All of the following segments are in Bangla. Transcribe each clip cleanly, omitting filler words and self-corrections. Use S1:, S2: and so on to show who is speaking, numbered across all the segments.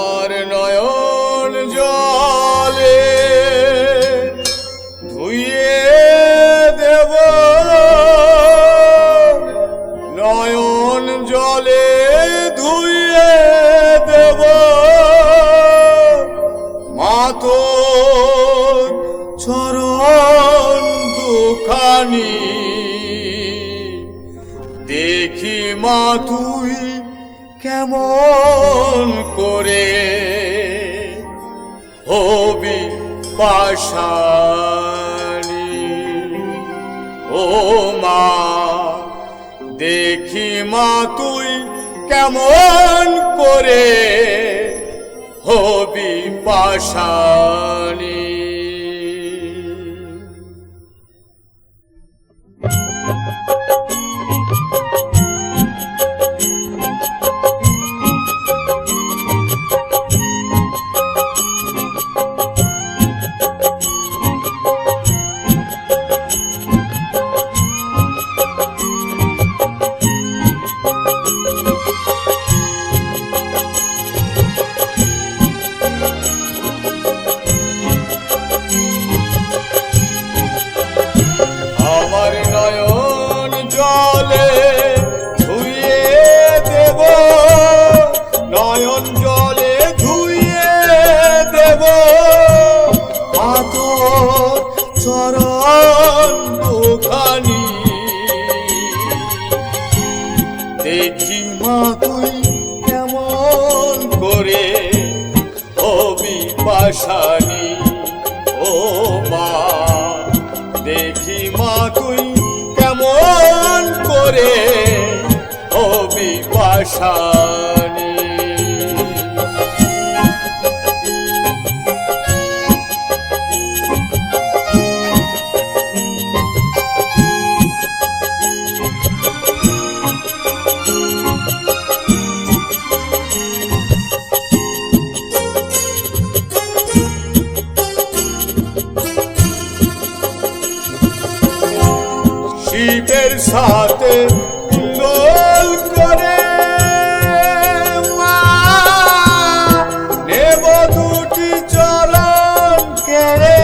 S1: আমার নয়ন জলে ধুইয়ে দেব, নয়ন জলে ধুইয়ে দেব, মা তোর চরণ দুখানি। দেখি মা তুই কেমন করে হবি পাষাণী। ও মা, দেখি মা তুই কেমন করে হবি পাষাণী। আমার নয়ন জলে ধুইয়ে দেব, নয়ন জলে ধুইয়ে দেব, মা তোর চরণ দুখানি। দেখি মা তুই কেমন করে হবি পাষাণী। ও মা, দেখি মা তুই কেমন করে হবি পাষাণী। শিবের সাথে গোল করে মা নেব দুটি চরণ কেড়ে।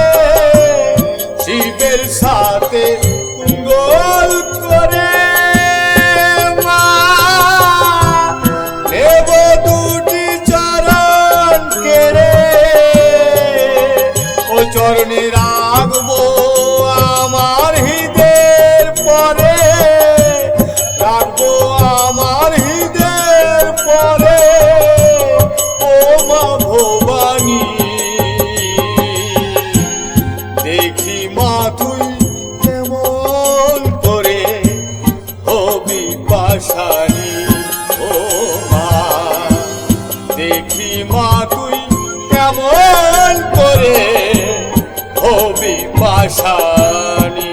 S1: শিবের সাথে গোল করে মা নেব দুটি চরণ কেড়ে। ও চরণে রাখবো আমার হৃদয়ের পরে, রাখবো আমার হৃদয়ের পরে। ও মা ভবানী, দেখি মা তুই কেমন করে হবি পাষাণী। ও মা, দেখি মা তুই কেমন করে হবি পাষাণী।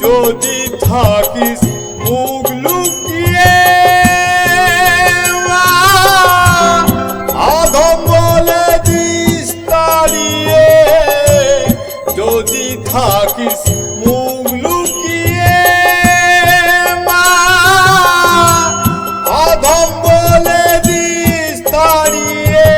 S1: যদি থাকিস মুখ লুকিয়ে আধম বলে দিস তাড়িয়ে। যদি থাকিস মুখ লুকিয়ে আধম বলে দিস তাড়িয়ে।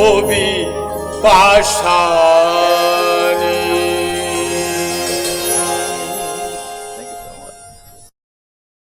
S1: রবি পাশা